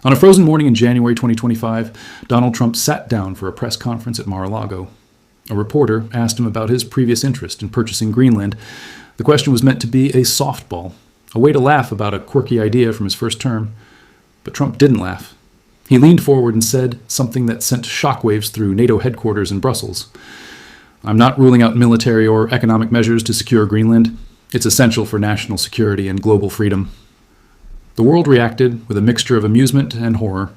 On a frozen morning in January 2025, Donald Trump sat down for a press conference at Mar-a-Lago. A reporter asked him about his previous interest in purchasing Greenland. The question was meant to be a softball, a way to laugh about a quirky idea from his first term. But Trump didn't laugh. He leaned forward and said something that sent shockwaves through NATO headquarters in Brussels. "I'm not ruling out military or economic measures to secure Greenland. It's essential for national security and global freedom." The world reacted with a mixture of amusement and horror.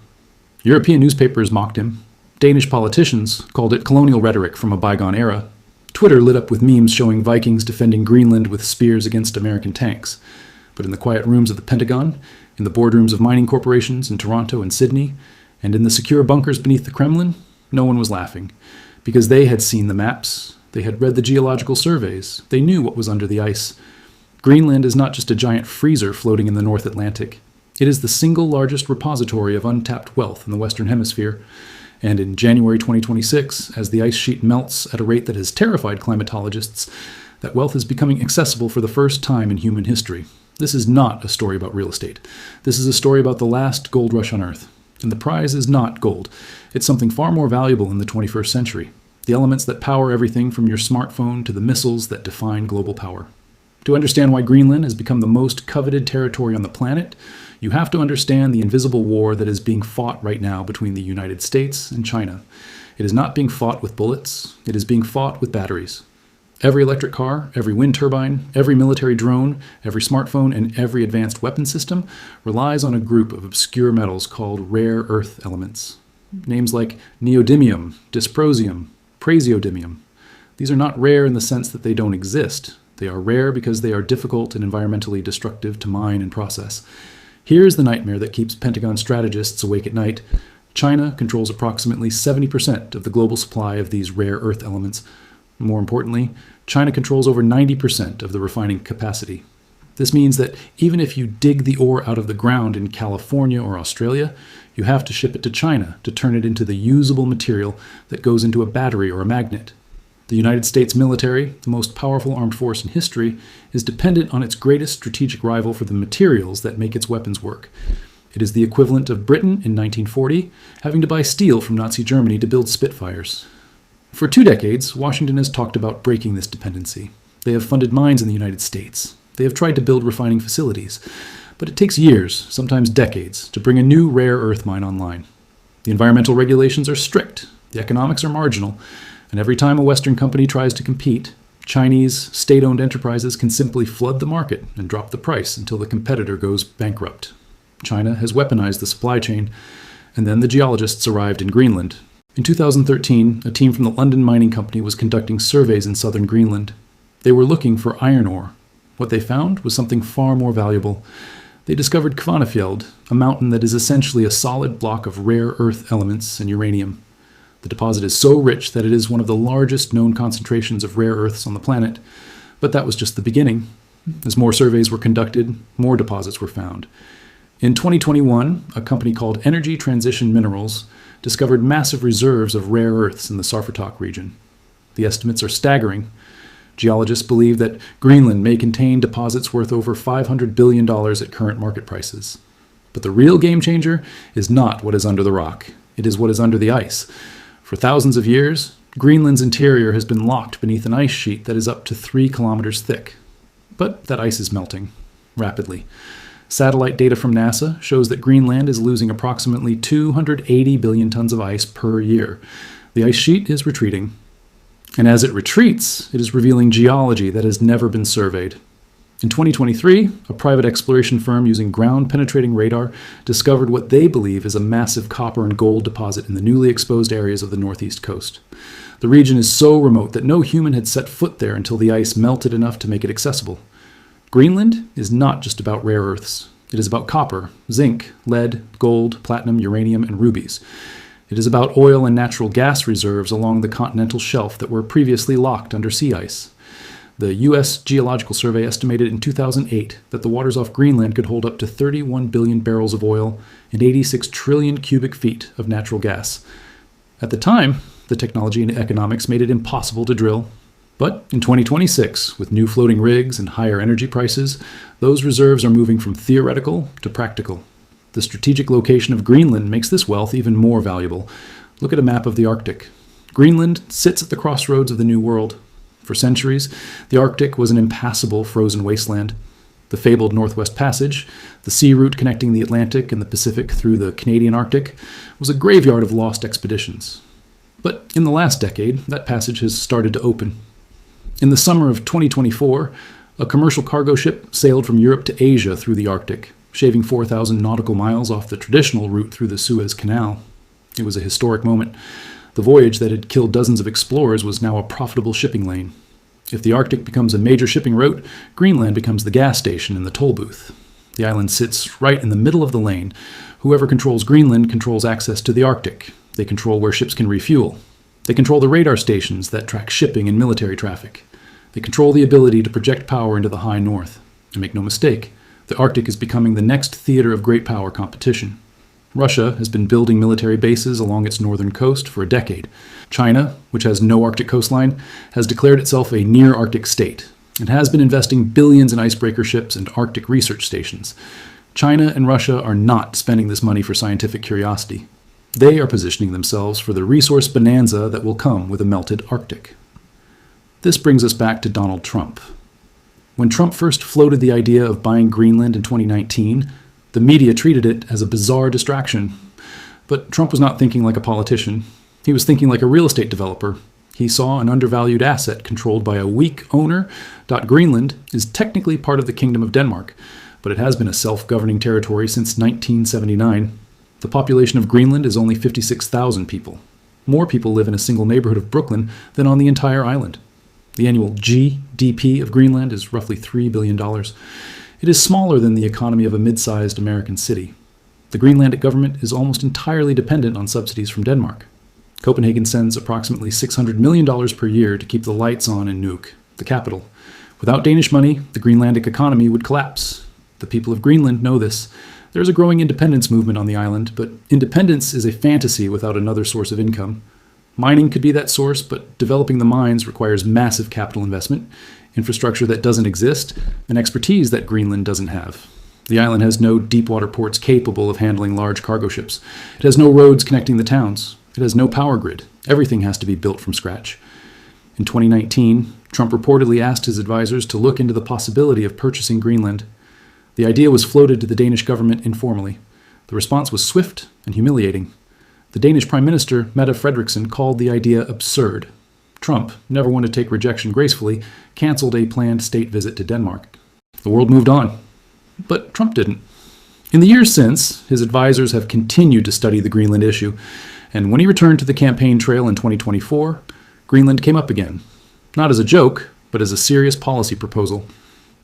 European newspapers mocked him. Danish politicians called it colonial rhetoric from a bygone era. Twitter lit up with memes showing Vikings defending Greenland with spears against American tanks. But in the quiet rooms of the Pentagon, in the boardrooms of mining corporations in Toronto and Sydney, and in the secure bunkers beneath the Kremlin, no one was laughing. Because they had seen the maps, they had read the geological surveys, they knew what was under the ice. Greenland is not just a giant freezer floating in the North Atlantic. It is the single largest repository of untapped wealth in the Western Hemisphere. And in January 2026, as the ice sheet melts at a rate that has terrified climatologists, that wealth is becoming accessible for the first time in human history. This is not a story about real estate. This is a story about the last gold rush on Earth. And the prize is not gold. It's something far more valuable in the 21st century. The elements that power everything from your smartphone to the missiles that define global power. To understand why Greenland has become the most coveted territory on the planet, you have to understand the invisible war that is being fought right now between the United States and China. It is not being fought with bullets, it is being fought with batteries. Every electric car, every wind turbine, every military drone, every smartphone, and every advanced weapon system relies on a group of obscure metals called rare earth elements. Names like neodymium, dysprosium, praseodymium. These are not rare in the sense that they don't exist. They are rare because they are difficult and environmentally destructive to mine and process. Here's the nightmare that keeps Pentagon strategists awake at night. China controls approximately 70% of the global supply of these rare earth elements. More importantly, China controls over 90% of the refining capacity. This means that even if you dig the ore out of the ground in California or Australia, you have to ship it to China to turn it into the usable material that goes into a battery or a magnet. The United States military, the most powerful armed force in history, is dependent on its greatest strategic rival for the materials that make its weapons work. It is the equivalent of Britain in 1940 having to buy steel from Nazi Germany to build Spitfires. For 2 decades, Washington has talked about breaking this dependency. They have funded mines in the United States. They have tried to build refining facilities. But it takes years, sometimes decades, to bring a new rare earth mine online. The environmental regulations are strict. The economics are marginal. And every time a Western company tries to compete, Chinese state-owned enterprises can simply flood the market and drop the price until the competitor goes bankrupt. China has weaponized the supply chain, and then the geologists arrived in Greenland. In 2013, a team from the London Mining Company was conducting surveys in southern Greenland. They were looking for iron ore. What they found was something far more valuable. They discovered Kvanefjeld, a mountain that is essentially a solid block of rare earth elements and uranium. The deposit is so rich that it is one of the largest known concentrations of rare earths on the planet. But that was just the beginning. As more surveys were conducted, more deposits were found. In 2021, a company called Energy Transition Minerals discovered massive reserves of rare earths in the Sarfatok region. The estimates are staggering. Geologists believe that Greenland may contain deposits worth over $500 billion at current market prices. But the real game changer is not what is under the rock. It is what is under the ice. For thousands of years, Greenland's interior has been locked beneath an ice sheet that is up to 3 kilometers thick. But that ice is melting, rapidly. Satellite data from NASA shows that Greenland is losing approximately 280 billion tons of ice per year. The ice sheet is retreating. And as it retreats, it is revealing geology that has never been surveyed. In 2023, a private exploration firm using ground-penetrating radar discovered what they believe is a massive copper and gold deposit in the newly exposed areas of the northeast coast. The region is so remote that no human had set foot there until the ice melted enough to make it accessible. Greenland is not just about rare earths. It is about copper, zinc, lead, gold, platinum, uranium, and rubies. It is about oil and natural gas reserves along the continental shelf that were previously locked under sea ice. The U.S. Geological Survey estimated in 2008 that the waters off Greenland could hold up to 31 billion barrels of oil and 86 trillion cubic feet of natural gas. At the time, the technology and economics made it impossible to drill. But in 2026, with new floating rigs and higher energy prices, those reserves are moving from theoretical to practical. The strategic location of Greenland makes this wealth even more valuable. Look at a map of the Arctic. Greenland sits at the crossroads of the New World. For centuries, the Arctic was an impassable frozen wasteland. The fabled Northwest Passage, the sea route connecting the Atlantic and the Pacific through the Canadian Arctic, was a graveyard of lost expeditions. But in the last decade, that passage has started to open. In the summer of 2024, a commercial cargo ship sailed from Europe to Asia through the Arctic, shaving 4,000 nautical miles off the traditional route through the Suez Canal. It was a historic moment. The voyage that had killed dozens of explorers was now a profitable shipping lane. If the Arctic becomes a major shipping route, Greenland becomes the gas station and the toll booth. The island sits right in the middle of the lane. Whoever controls Greenland controls access to the Arctic. They control where ships can refuel. They control the radar stations that track shipping and military traffic. They control the ability to project power into the high north. And make no mistake, the Arctic is becoming the next theater of great power competition. Russia has been building military bases along its northern coast for a decade. China, which has no Arctic coastline, has declared itself a near-Arctic state and has been investing billions in icebreaker ships and Arctic research stations. China and Russia are not spending this money for scientific curiosity. They are positioning themselves for the resource bonanza that will come with a melted Arctic. This brings us back to Donald Trump. When Trump first floated the idea of buying Greenland in 2019, the media treated it as a bizarre distraction. But Trump was not thinking like a politician. He was thinking like a real estate developer. He saw an undervalued asset controlled by a weak owner. Greenland is technically part of the Kingdom of Denmark, but it has been a self-governing territory since 1979. The population of Greenland is only 56,000 people. More people live in a single neighborhood of Brooklyn than on the entire island. The annual GDP of Greenland is roughly $3 billion. It is smaller than the economy of a mid-sized American city. The Greenlandic government is almost entirely dependent on subsidies from Denmark. Copenhagen sends approximately $600 million per year to keep the lights on in Nuuk, the capital. Without Danish money, the Greenlandic economy would collapse. The people of Greenland know this. There is a growing independence movement on the island, but independence is a fantasy without another source of income. Mining could be that source, but developing the mines requires massive capital investment, infrastructure that doesn't exist, and expertise that Greenland doesn't have. The island has no deep-water ports capable of handling large cargo ships. It has no roads connecting the towns. It has no power grid. Everything has to be built from scratch. In 2019, Trump reportedly asked his advisors to look into the possibility of purchasing Greenland. The idea was floated to the Danish government informally. The response was swift and humiliating. The Danish Prime Minister, Mette Frederiksen, called the idea absurd. Trump, never one to take rejection gracefully, canceled a planned state visit to Denmark. The world moved on. But Trump didn't. In the years since, his advisors have continued to study the Greenland issue, and when he returned to the campaign trail in 2024, Greenland came up again. Not as a joke, but as a serious policy proposal.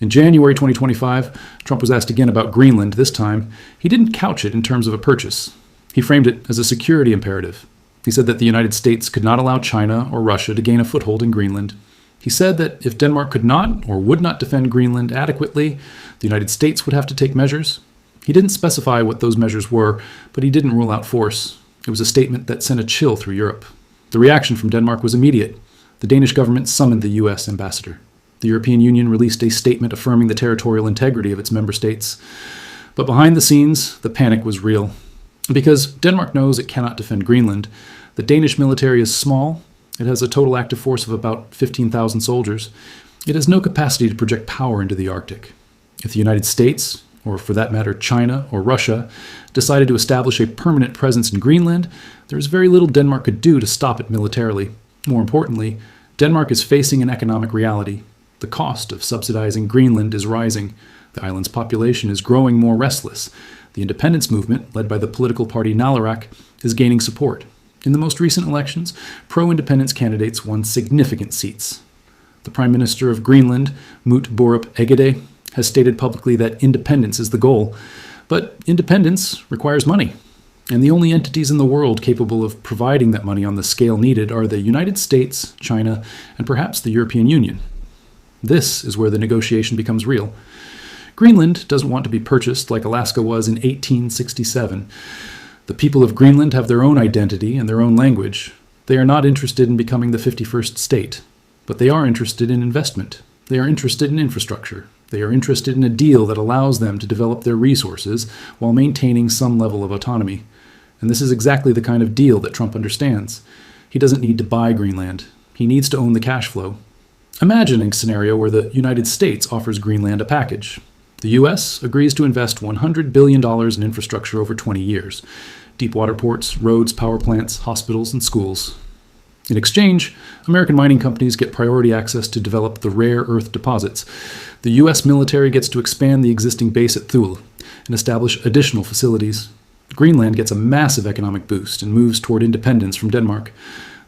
In January 2025, Trump was asked again about Greenland. This time, he didn't couch it in terms of a purchase. He framed it as a security imperative. He said that the United States could not allow China or Russia to gain a foothold in Greenland. He said that if Denmark could not or would not defend Greenland adequately, the United States would have to take measures. He didn't specify what those measures were, but he didn't rule out force. It was a statement that sent a chill through Europe. The reaction from Denmark was immediate. The Danish government summoned the U.S. ambassador. The European Union released a statement affirming the territorial integrity of its member states. But behind the scenes, the panic was real. Because Denmark knows it cannot defend Greenland, the Danish military is small. It has a total active force of about 15,000 soldiers. It has no capacity to project power into the Arctic. If the United States, or for that matter China or Russia, decided to establish a permanent presence in Greenland, there is very little Denmark could do to stop it militarily. More importantly, Denmark is facing an economic reality. The cost of subsidizing Greenland is rising. The island's population is growing more restless. The independence movement, led by the political party Nalarak, is gaining support. In the most recent elections, pro-independence candidates won significant seats. The Prime Minister of Greenland, Mut Borup Egede, has stated publicly that independence is the goal. But independence requires money. And the only entities in the world capable of providing that money on the scale needed are the United States, China, and perhaps the European Union. This is where the negotiation becomes real. Greenland doesn't want to be purchased like Alaska was in 1867. The people of Greenland have their own identity and their own language. They are not interested in becoming the 51st state, but they are interested in investment. They are interested in infrastructure. They are interested in a deal that allows them to develop their resources while maintaining some level of autonomy. And this is exactly the kind of deal that Trump understands. He doesn't need to buy Greenland. He needs to own the cash flow. Imagine a scenario where the United States offers Greenland a package. The U.S. agrees to invest $100 billion in infrastructure over 20 years. Deep water ports, roads, power plants, hospitals, and schools. In exchange, American mining companies get priority access to develop the rare earth deposits. The U.S. military gets to expand the existing base at Thule and establish additional facilities. Greenland gets a massive economic boost and moves toward independence from Denmark.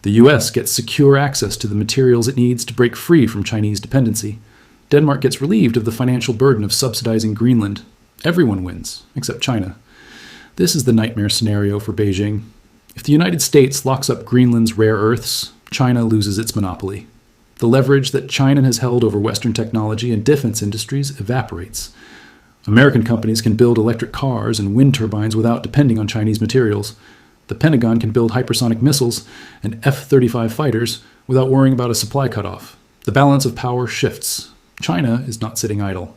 The U.S. gets secure access to the materials it needs to break free from Chinese dependency. Denmark gets relieved of the financial burden of subsidizing Greenland. Everyone wins, except China. This is the nightmare scenario for Beijing. If the United States locks up Greenland's rare earths, China loses its monopoly. The leverage that China has held over Western technology and defense industries evaporates. American companies can build electric cars and wind turbines without depending on Chinese materials. The Pentagon can build hypersonic missiles and F-35 fighters without worrying about a supply cutoff. The balance of power shifts. China is not sitting idle.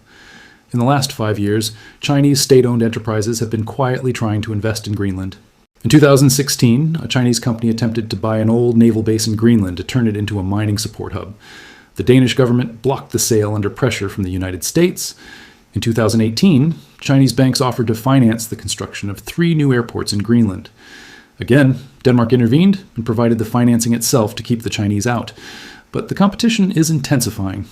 In the last 5 years, Chinese state-owned enterprises have been quietly trying to invest in Greenland. In 2016, a Chinese company attempted to buy an old naval base in Greenland to turn it into a mining support hub. The Danish government blocked the sale under pressure from the United States. In 2018, Chinese banks offered to finance the construction of 3 new airports in Greenland. Again, Denmark intervened and provided the financing itself to keep the Chinese out. But the competition is intensifying.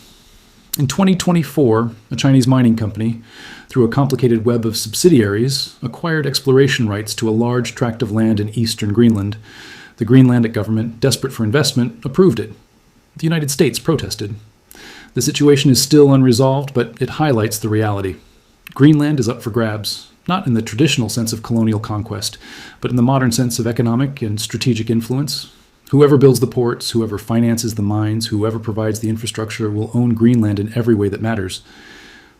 In 2024, a Chinese mining company, through a complicated web of subsidiaries, acquired exploration rights to a large tract of land in eastern Greenland. The Greenlandic government, desperate for investment, approved it. The United States protested. The situation is still unresolved, but it highlights the reality. Greenland is up for grabs, not in the traditional sense of colonial conquest, but in the modern sense of economic and strategic influence. Whoever builds the ports, whoever finances the mines, whoever provides the infrastructure will own Greenland in every way that matters.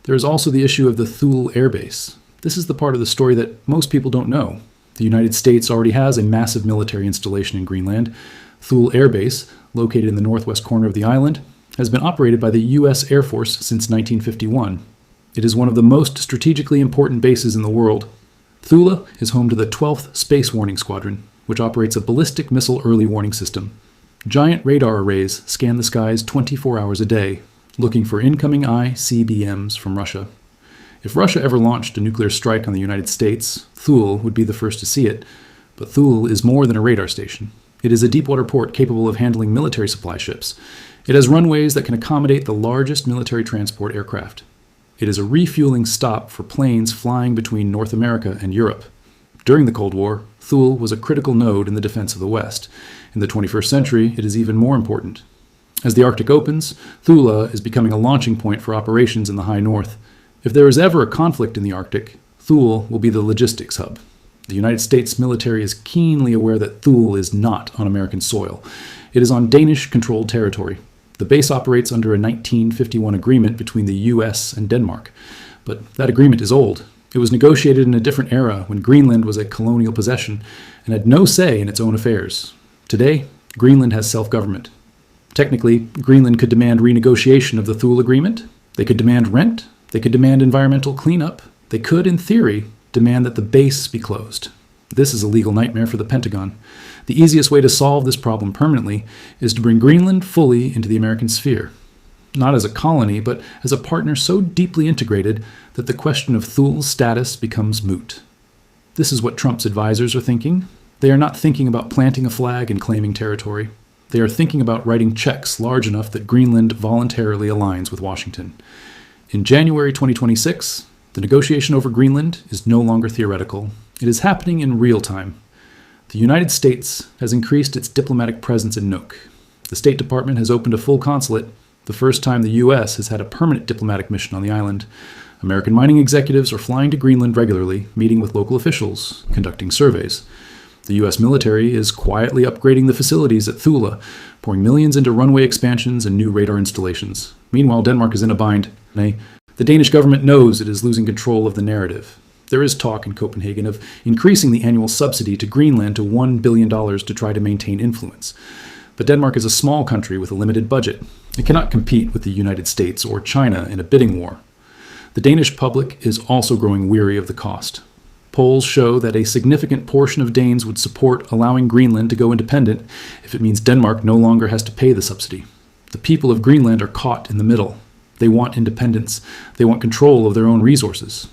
There is also the issue of the Thule Air Base. This is the part of the story that most people don't know. The United States already has a massive military installation in Greenland. Thule Air Base, located in the northwest corner of the island, has been operated by the U.S. Air Force since 1951. It is one of the most strategically important bases in the world. Thule is home to the 12th Space Warning Squadron, which operates a ballistic missile early warning system. Giant radar arrays scan the skies 24 hours a day, looking for incoming ICBMs from Russia. If Russia ever launched a nuclear strike on the United States, Thule would be the first to see it. But Thule is more than a radar station. It is a deepwater port capable of handling military supply ships. It has runways that can accommodate the largest military transport aircraft. It is a refueling stop for planes flying between North America and Europe. During the Cold War, Thule was a critical node in the defense of the West. In the 21st century, it is even more important. As the Arctic opens, Thule is becoming a launching point for operations in the high north. If there is ever a conflict in the Arctic, Thule will be the logistics hub. The United States military is keenly aware that Thule is not on American soil. It is on Danish-controlled territory. The base operates under a 1951 agreement between the U.S. and Denmark. But that agreement is old. It was negotiated in a different era when Greenland was a colonial possession and had no say in its own affairs. Today, Greenland has self-government. Technically, Greenland could demand renegotiation of the Thule agreement. They could demand rent. They could demand environmental cleanup. They could, in theory, demand that the base be closed. This is a legal nightmare for the Pentagon. The easiest way to solve this problem permanently is to bring Greenland fully into the American sphere. Not as a colony, but as a partner so deeply integrated that the question of Thule's status becomes moot. This is what Trump's advisors are thinking. They are not thinking about planting a flag and claiming territory. They are thinking about writing checks large enough that Greenland voluntarily aligns with Washington. In January 2026, the negotiation over Greenland is no longer theoretical. It is happening in real time. The United States has increased its diplomatic presence in Nuuk. The State Department has opened a full consulate, the first time the U.S. has had a permanent diplomatic mission on the island. American mining executives are flying to Greenland regularly, meeting with local officials, conducting surveys. The U.S. military is quietly upgrading the facilities at Thule, pouring millions into runway expansions and new radar installations. Meanwhile, Denmark is in a bind. The Danish government knows it is losing control of the narrative. There is talk in Copenhagen of increasing the annual subsidy to Greenland to $1 billion to try to maintain influence. But Denmark is a small country with a limited budget. It cannot compete with the United States or China in a bidding war. The Danish public is also growing weary of the cost. Polls show that a significant portion of Danes would support allowing Greenland to go independent if it means Denmark no longer has to pay the subsidy. The people of Greenland are caught in the middle. They want independence. They want control of their own resources.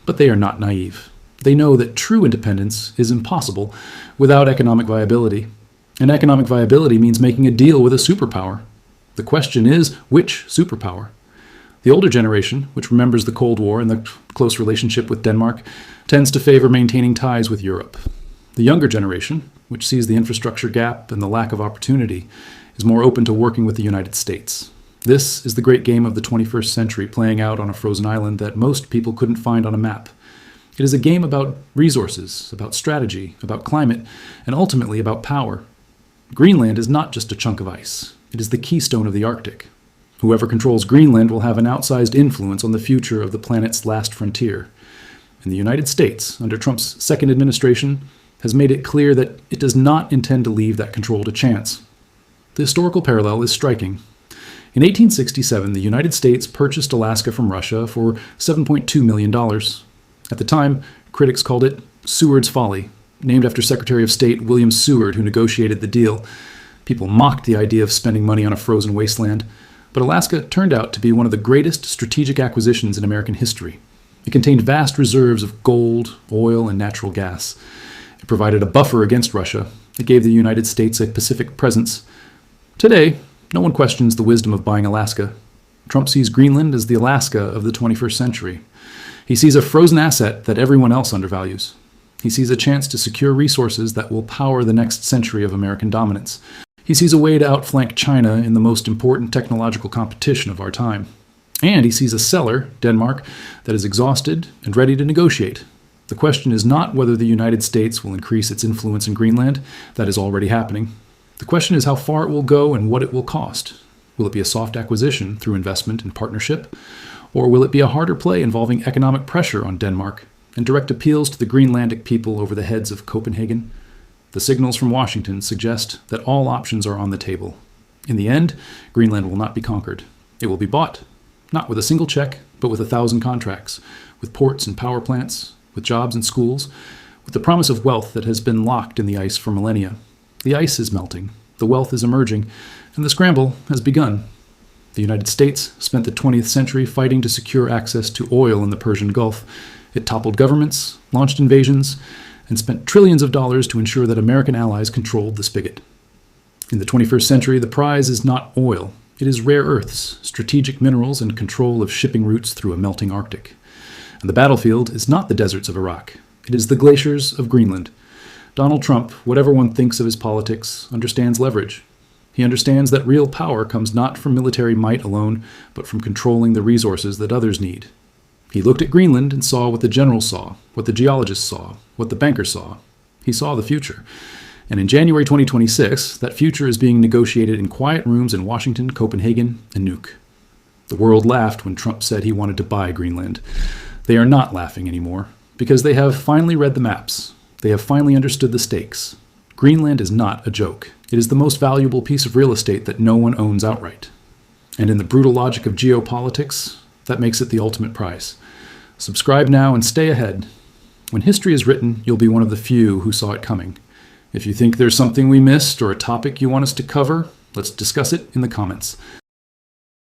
But they are not naive. They know that true independence is impossible without economic viability. And economic viability means making a deal with a superpower. The question is, which superpower? The older generation, which remembers the Cold War and the close relationship with Denmark, tends to favor maintaining ties with Europe. The younger generation, which sees the infrastructure gap and the lack of opportunity, is more open to working with the United States. This is the great game of the 21st century playing out on a frozen island that most people couldn't find on a map. It is a game about resources, about strategy, about climate, and ultimately about power. Greenland is not just a chunk of ice. It is the keystone of the Arctic. Whoever controls Greenland will have an outsized influence on the future of the planet's last frontier. And the United States, under Trump's second administration, has made it clear that it does not intend to leave that control to chance. The historical parallel is striking. In 1867, the United States purchased Alaska from Russia for $7.2 million. At the time, critics called it Seward's Folly, named after Secretary of State William Seward, who negotiated the deal. People mocked the idea of spending money on a frozen wasteland, but Alaska turned out to be one of the greatest strategic acquisitions in American history. It contained vast reserves of gold, oil, and natural gas. It provided a buffer against Russia. It gave the United States a Pacific presence. Today, no one questions the wisdom of buying Alaska. Trump sees Greenland as the Alaska of the 21st century. He sees a frozen asset that everyone else undervalues. He sees a chance to secure resources that will power the next century of American dominance. He sees a way to outflank China in the most important technological competition of our time. And he sees a seller, Denmark, that is exhausted and ready to negotiate. The question is not whether the United States will increase its influence in Greenland. That is already happening. The question is how far it will go and what it will cost. Will it be a soft acquisition through investment and partnership? Or will it be a harder play involving economic pressure on Denmark and direct appeals to the Greenlandic people over the heads of Copenhagen? The signals from Washington suggest that all options are on the table. In the end, Greenland will not be conquered. It will be bought, not with a single check, but with 1,000 contracts, with ports and power plants, with jobs and schools, with the promise of wealth that has been locked in the ice for millennia. The ice is melting, the wealth is emerging, and the scramble has begun. The United States spent the 20th century fighting to secure access to oil in the Persian Gulf. It toppled governments, launched invasions, and spent trillions of dollars to ensure that American allies controlled the spigot. In the 21st century, the prize is not oil. It is rare earths, strategic minerals, and control of shipping routes through a melting Arctic. And the battlefield is not the deserts of Iraq. It is the glaciers of Greenland. Donald Trump, whatever one thinks of his politics, understands leverage. He understands that real power comes not from military might alone, but from controlling the resources that others need. He looked at Greenland and saw what the generals saw, what the geologists saw, what the bankers saw. He saw the future. And in January 2026, that future is being negotiated in quiet rooms in Washington, Copenhagen, and Nuuk. The world laughed when Trump said he wanted to buy Greenland. They are not laughing anymore, because they have finally read the maps. They have finally understood the stakes. Greenland is not a joke. It is the most valuable piece of real estate that no one owns outright. And in the brutal logic of geopolitics, that makes it the ultimate prize. Subscribe now and stay ahead. When history is written, you'll be one of the few who saw it coming. If you think there's something we missed or a topic you want us to cover, let's discuss it in the comments.